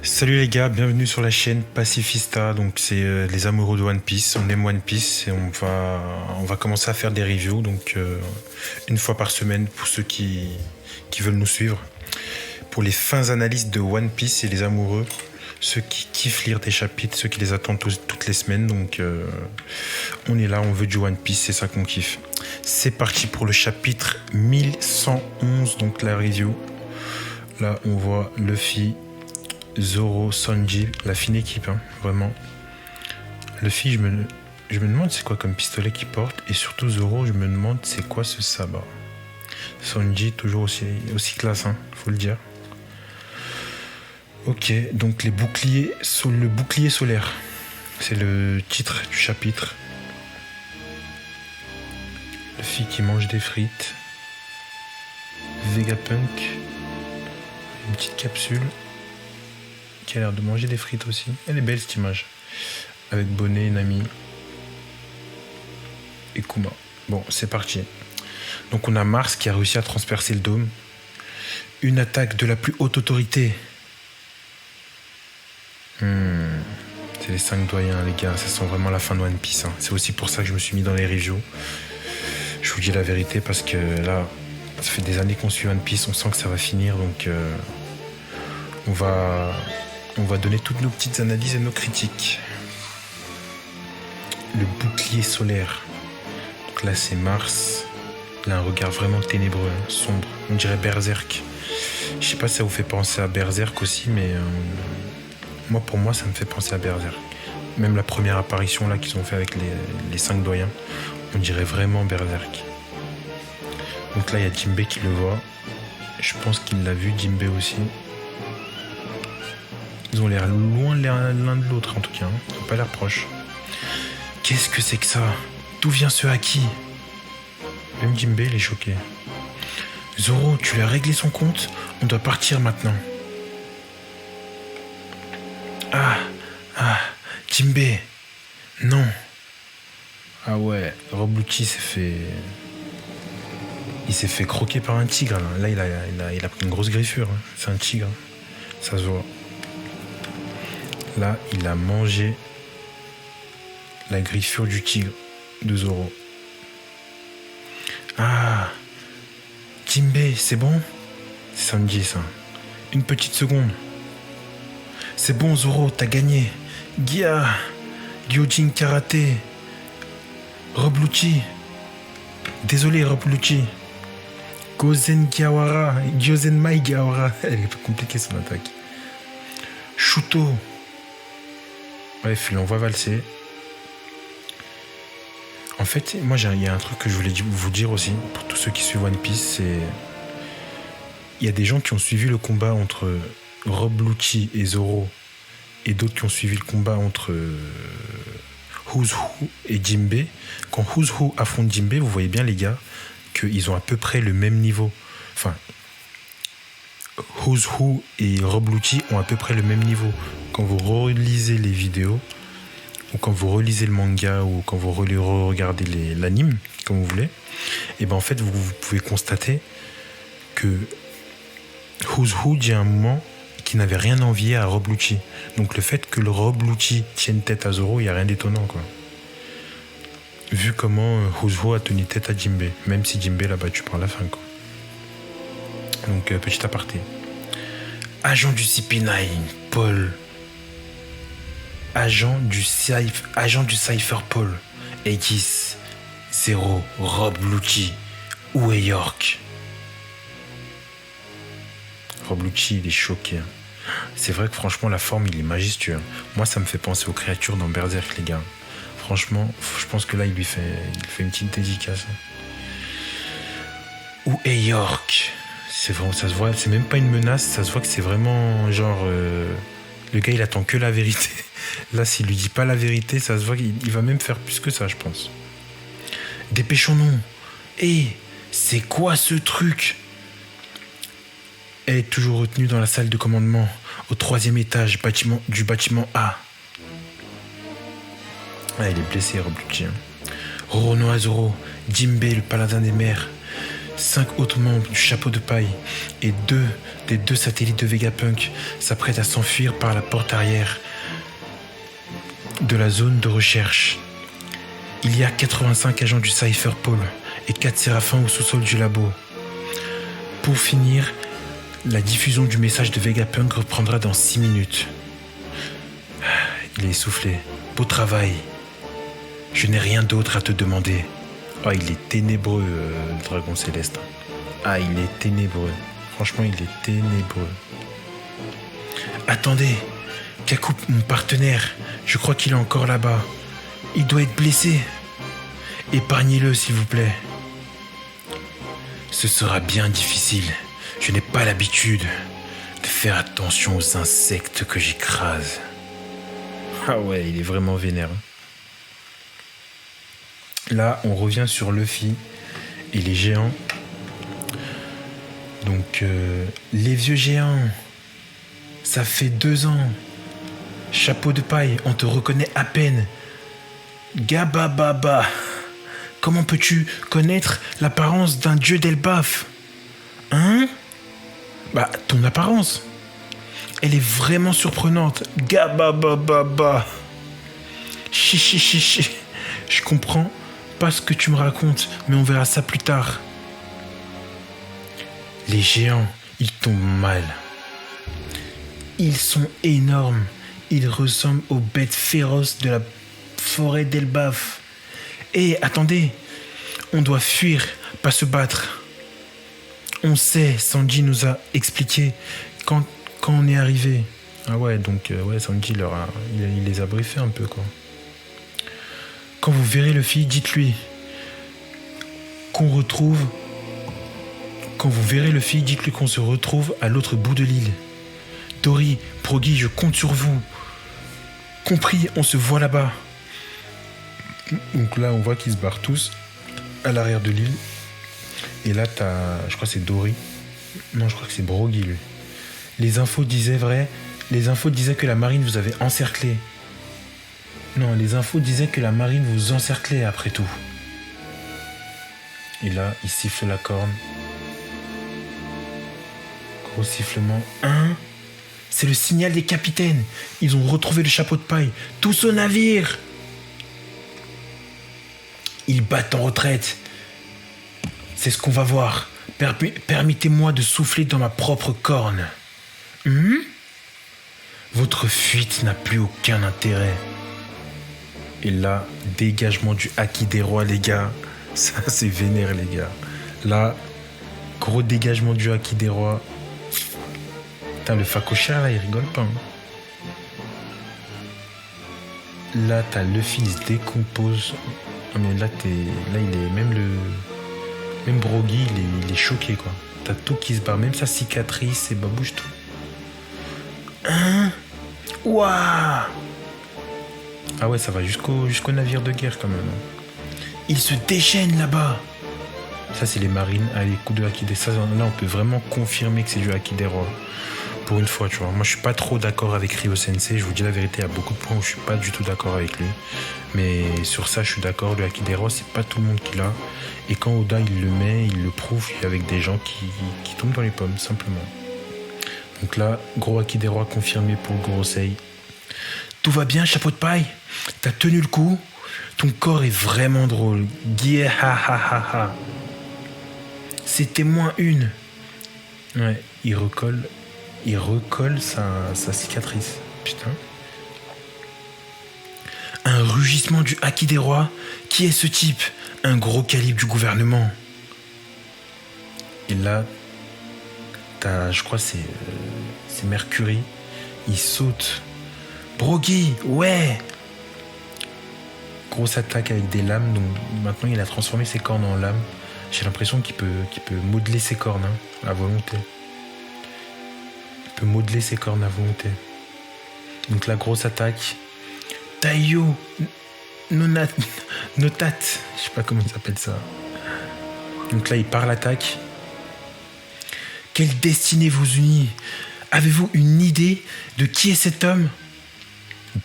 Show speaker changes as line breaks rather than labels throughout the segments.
Salut les gars, bienvenue sur la chaîne Pacifista. Donc c'est les amoureux de One Piece. On aime One Piece et on va commencer à faire des reviews. Donc une fois par semaine pour ceux qui veulent nous suivre. Pour les fins analyses de One Piece et les amoureux, ceux qui kiffent lire des chapitres, ceux qui les attendent toutes les semaines. Donc on est là, on veut du One Piece, c'est ça qu'on kiffe. C'est parti pour le chapitre 1111, donc la review. Là on voit Luffy, Zoro, Sanji, la fine équipe, hein, vraiment. Luffy, je me demande c'est quoi comme pistolet qu'il porte. Et surtout Zoro, je me demande c'est quoi ce sabre. Sanji, toujours aussi classe, hein, faut le dire. Ok, donc le bouclier solaire. C'est le titre du chapitre. Luffy qui mange des frites. Vegapunk. Une petite capsule. Qui a l'air de manger des frites aussi. Elle est belle cette image. Avec Bonnet, Nami et Kuma. Bon, c'est parti. Donc on a Mars qui a réussi à transpercer le dôme. Une attaque de la plus haute autorité. C'est les 5 doyens les gars. Ça sent vraiment la fin de One Piece, hein. C'est aussi pour ça que je me suis mis dans les reviews. Je vous dis la vérité parce que là, ça fait des années qu'on suit One Piece. On sent que ça va finir. Donc on va donner toutes nos petites analyses et nos critiques. Le bouclier solaire. Donc là, c'est Mars. Il a un regard vraiment ténébreux, hein, sombre. On dirait Berserk. Je sais pas si ça vous fait penser à Berserk aussi, mais pour moi, ça me fait penser à Berserk. Même la première apparition là qu'ils ont fait avec les 5 doyens, on dirait vraiment Berserk. Donc là, il y a Jinbei qui le voit. Je pense qu'il l'a vu, Jinbei aussi. Ils ont l'air loin l'un de l'autre en tout cas, hein. Ils n'ont pas l'air proches. Qu'est-ce que c'est que ça? D'où vient ce haki? Même Jinbei il est choqué. Zoro, tu lui as réglé son compte? On doit partir maintenant. Jinbei. Non. Ah ouais, Rob Lucci il s'est fait croquer par un tigre là. Là il a pris une grosse griffure, hein. C'est un tigre. Ça se voit. Là, il a mangé la griffure du tigre de Zoro. Jinbei, c'est bon? C'est Sanji, ça. Une petite seconde. C'est bon, Zoro, t'as gagné. Gyojin Karaté. Rob Lucci. Désolé, Rob Lucci. Gozen Mai Gawara. Elle est compliquée, son attaque. Shuto. Bref, il l'envoie valser. En fait, moi, il y a un truc que je voulais vous dire aussi, pour tous ceux qui suivent One Piece, c'est... Il y a des gens qui ont suivi le combat entre Rob Lucci et Zoro, et d'autres qui ont suivi le combat entre Who's Who et Jinbei. Quand Who's Who affronte Jinbei, vous voyez bien, les gars, qu'ils ont à peu près le même niveau. Enfin... Who's Who et Rob Lucci ont à peu près le même niveau. Quand vous relisez les vidéos, ou quand vous relisez le manga, ou quand vous regardez l'anime, comme vous voulez, et ben en fait vous pouvez constater que Who's Who dit à un moment qu'il n'avait rien envié à Rob Lucci. Donc le fait que le Rob Lucci tienne tête à Zoro, il n'y a rien d'étonnant, quoi. Vu comment Who's Who a tenu tête à Jinbei, même si Jinbei l'a battu par la fin, quoi. Donc petit aparté. Agent du CP9, Paul. Agent du Cypher Paul. Aegis, Zero, Rob Lucci. Où est York? Rob Lucci, il est choqué, hein. C'est vrai que franchement, la forme, il est majestueux, hein. Moi, ça me fait penser aux créatures dans Berserk, les gars. Franchement, je pense que là, il fait une petite dédicace, hein. Où est York? C'est vraiment, ça se voit, c'est même pas une menace, ça se voit que c'est vraiment genre le gars il attend que la vérité. Là s'il lui dit pas la vérité, ça se voit qu'il va même faire plus que ça, je pense. Dépêchons-nous. C'est quoi ce truc? Elle est toujours retenue dans la salle de commandement, au 3e étage du bâtiment A. Il est blessé, Rob Lucci, hein. Roronoa Zoro, Jinbei, le paladin des mers. 5 autres membres du chapeau de paille et 2 des 2 satellites de Vegapunk s'apprêtent à s'enfuir par la porte arrière de la zone de recherche. Il y a 85 agents du Cypher Pole et 4 séraphins au sous-sol du labo. Pour finir, la diffusion du message de Vegapunk reprendra dans 6 minutes. Il est essoufflé. Beau travail. Je n'ai rien d'autre à te demander. Ah, il est ténébreux, le dragon céleste. Ah, il est ténébreux. Franchement, il est ténébreux. Attendez, Kaku, mon partenaire, je crois qu'il est encore là-bas. Il doit être blessé. Épargnez-le, s'il vous plaît. Ce sera bien difficile. Je n'ai pas l'habitude de faire attention aux insectes que j'écrase. Ah ouais, il est vraiment vénère. Là, on revient sur Luffy et les géants. Donc, les vieux géants, ça fait 2 ans. Chapeau de paille, on te reconnaît à peine. Gabababa, comment peux-tu connaître l'apparence d'un dieu d'Elbaf? Hein? Bah, ton apparence. Elle est vraiment surprenante. Gabababa. Chichichichi. Je comprends pas ce que tu me racontes, mais on verra ça plus tard. Les géants, ils tombent mal. Ils sont énormes. Ils ressemblent aux bêtes féroces de la forêt d'Elbaf. Et attendez, on doit fuir, pas se battre. On sait, Sanji nous a expliqué quand on est arrivé. Ah ouais, donc Sanji il les a briefés un peu, quoi. Quand vous verrez Luffy, dites-lui qu'on se retrouve à l'autre bout de l'île. Dory, Brogy, je compte sur vous. Compris, on se voit là-bas. Donc là, on voit qu'ils se barrent tous à l'arrière de l'île. Et là, je crois que c'est Dory. Non, je crois que c'est Brogy, lui. Les infos disaient que la marine vous avait encerclé. Non, les infos disaient que la marine vous encerclait après tout. Et là, il siffle la corne. Gros sifflement. C'est le signal des capitaines. Ils ont retrouvé le chapeau de paille. Tous au navire. Ils battent en retraite. C'est ce qu'on va voir. Permettez-moi de souffler dans ma propre corne. Votre fuite n'a plus aucun intérêt. Et là, dégagement du haki des rois, les gars. Ça, c'est vénère, les gars. Là, gros dégagement du haki des rois. Putain, le Facocha, là, il rigole pas. Là, t'as Luffy, il se décompose. Ah, mais là, il est... Même Brogy, il est choqué, quoi. T'as tout qui se barre. Même sa cicatrice, et bah, bouge tout. Ouah. Ah ouais, ça va jusqu'au navire de guerre, quand même. Ils se déchaînent là-bas. Ça, c'est les marines. Allez, coup de haki des... Ça, là, on peut vraiment confirmer que c'est du haki des rois. Pour une fois, tu vois. Moi, je suis pas trop d'accord avec Ryo Sensei. Je vous dis la vérité, il y a beaucoup de points où je suis pas du tout d'accord avec lui. Mais sur ça, je suis d'accord. Le haki des rois, c'est pas tout le monde qui l'a. Et quand Oda, il le met, il le prouve avec des gens qui tombent dans les pommes, simplement. Donc là, gros haki des rois confirmé pour Gorosei. Tout va bien, chapeau de paille? T'as tenu le coup? Ton corps est vraiment drôle. Guihahaha. C'était moins une. Ouais, il recolle sa cicatrice. Putain. Un rugissement du haki des rois. Qui est ce type? Un gros calibre du gouvernement. Et là, je crois que c'est Mercury. Il saute. Brogy, ouais. Grosse attaque avec des lames. Donc maintenant, il a transformé ses cornes en lames. J'ai l'impression qu'il peut modeler ses cornes à volonté. Il peut modeler ses cornes à volonté. Donc la grosse attaque. Taiyo Notat. Je sais pas comment il s'appelle ça. Donc là, il part l'attaque. Quelle destinée vous unit? Avez-vous une idée de qui est cet homme?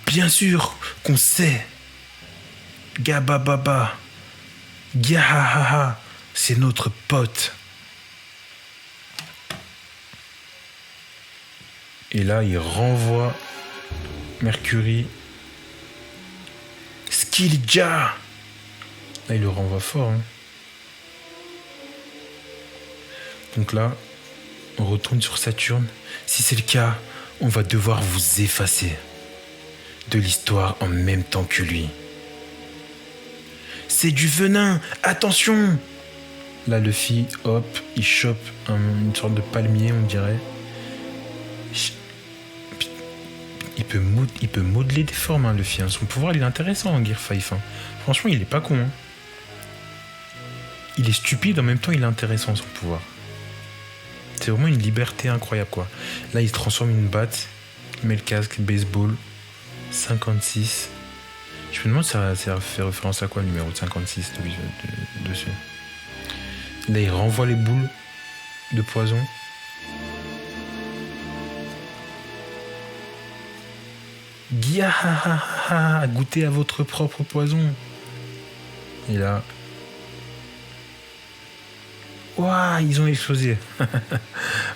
Bien sûr qu'on sait. Gabababa. Gahahaha. C'est notre pote. Et là, il renvoie Mercury. Skillja. Là, il le renvoie fort. Hein. Donc là, on retourne sur Saturne. Si c'est le cas, on va devoir vous effacer de l'histoire en même temps que lui. C'est du venin, attention! Là, Luffy, hop, il chope une sorte de palmier, on dirait. Il peut modeler des formes, hein, Luffy. Hein. Son pouvoir, il est intéressant en Gear 5. Hein. Franchement, il est pas con. Hein. Il est stupide, en même temps, il est intéressant, son pouvoir. C'est vraiment une liberté incroyable, quoi. Là, il transforme une batte, il met le casque, baseball, 56. Je me demande si ça fait référence à quoi, le numéro 56 dessus. Là, il renvoie les boules de poison. Giahahaha, goûtez à votre propre poison. Et là... Ouah, ils ont explosé.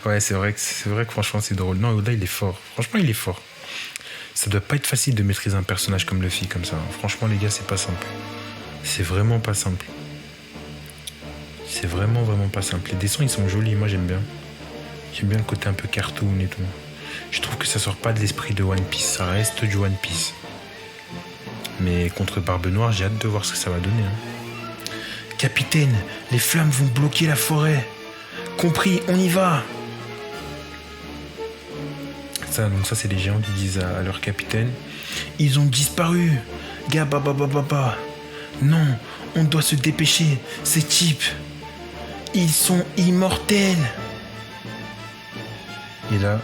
Ouais, c'est vrai que franchement, c'est drôle. Non, Oda, il est fort. Franchement, il est fort. Ça doit pas être facile de maîtriser un personnage comme Luffy, comme ça. Franchement, les gars, c'est pas simple. C'est vraiment pas simple. C'est vraiment pas simple. Les dessins, ils sont jolis. Moi, j'aime bien. J'aime bien le côté un peu cartoon et tout. Je trouve que ça sort pas de l'esprit de One Piece. Ça reste du One Piece. Mais contre Barbe Noire, j'ai hâte de voir ce que ça va donner. Hein. Capitaine, les flammes vont bloquer la forêt. Compris, on y va. Donc ça, c'est les géants qui disent à leur capitaine. Ils ont disparu. Gababababa. Non, on doit se dépêcher. Ces types, ils sont immortels. Et là,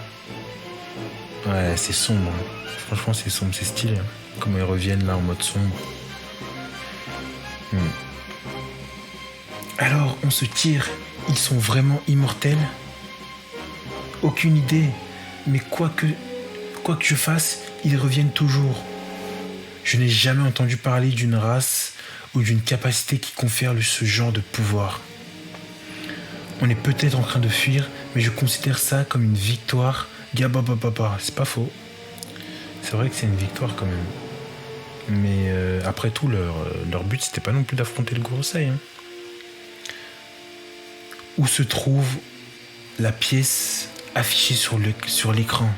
ouais, c'est sombre. Franchement, c'est sombre, c'est stylé. Hein. Comment ils reviennent là en mode sombre. Alors, on se tire. Ils sont vraiment immortels? Aucune idée. Mais quoi que je fasse, ils reviennent toujours. Je n'ai jamais entendu parler d'une race ou d'une capacité qui confère ce genre de pouvoir. On est peut-être en train de fuir, mais je considère ça comme une victoire. Gabababa, c'est pas faux. C'est vrai que c'est une victoire quand même. Mais après tout, leur but, c'était pas non plus d'affronter le Gorosei. Hein. Où se trouve la pièce affichée sur l'écran?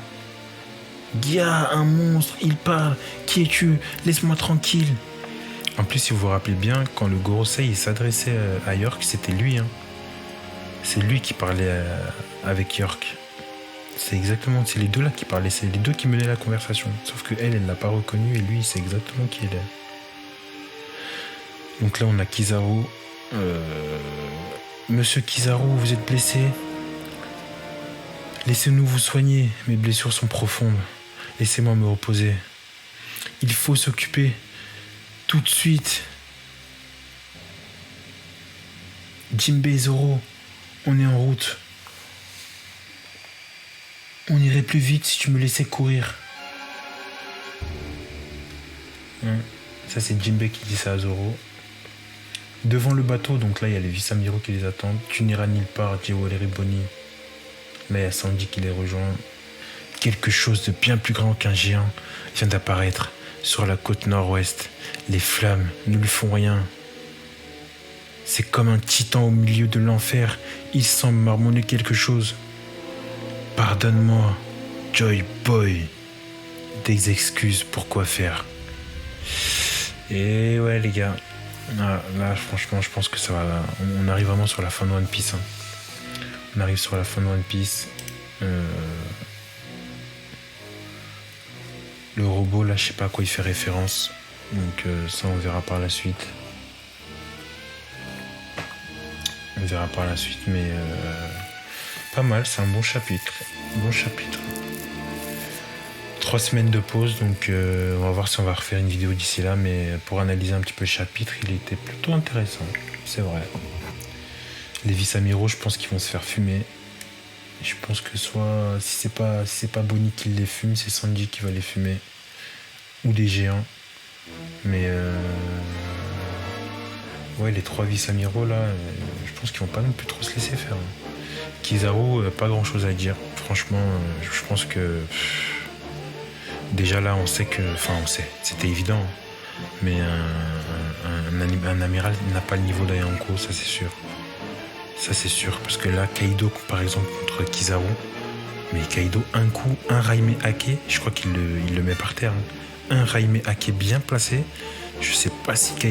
Gia, un monstre, il parle. Qui es-tu? Laisse-moi tranquille. En plus, si vous vous rappelez bien, quand le Gorosei il s'adressait à York, c'était lui. Hein. C'est lui qui parlait avec York. C'est les deux là qui parlaient. C'est les deux qui menaient la conversation. Sauf que elle l'a pas reconnu et lui, il sait exactement qui elle est. Donc là, on a Kizaru. Monsieur Kizaru, vous êtes blessé? Laissez-nous vous soigner. Mes blessures sont profondes. Laissez-moi me reposer. Il faut s'occuper tout de suite. Jinbei et Zoro, on est en route. On irait plus vite si tu me laissais courir. Ça, c'est Jinbei qui dit ça à Zoro. Devant le bateau, donc là, il y a les Visamiro qui les attendent. Tu n'iras nulle part, dit Waleri Bonny. Là, il y a Sandy qui les rejoint. Quelque chose de bien plus grand qu'un géant vient d'apparaître sur la côte nord-ouest. Les flammes ne lui font rien. C'est comme un titan au milieu de l'enfer. Il semble marmonner quelque chose. Pardonne-moi, Joy Boy. Des excuses pour quoi faire. Et ouais, les gars. Là, franchement, je pense que ça va. On arrive vraiment sur la fin de One Piece. Hein. On arrive sur la fin de One Piece. Le robot, là, je sais pas à quoi il fait référence. Donc ça, on verra par la suite. On verra par la suite, mais pas mal, c'est un bon chapitre. Bon chapitre. 3 semaines de pause, donc on va voir si on va refaire une vidéo d'ici là, mais pour analyser un petit peu le chapitre, il était plutôt intéressant, c'est vrai. Les Visamiro, je pense qu'ils vont se faire fumer. Je pense que soit, si c'est pas Bonnie qui les fume, c'est Sanji qui va les fumer. Ou des géants. Mais Ouais, les trois vice-amiraux là, je pense qu'ils vont pas non plus trop se laisser faire, hein. Kizaru, pas grand chose à dire. Franchement, je pense que déjà là, on sait que. Enfin, on sait, c'était évident, hein. Mais un amiral n'a pas le niveau d'Ayanko, ça c'est sûr. Ça c'est sûr. Parce que là, Kaido, par exemple, contre Kizaru, mais Kaido, un coup, un Raime Hake, je crois qu'il le met par terre, hein. Un Raime Hake bien placé. Je sais pas si Kaido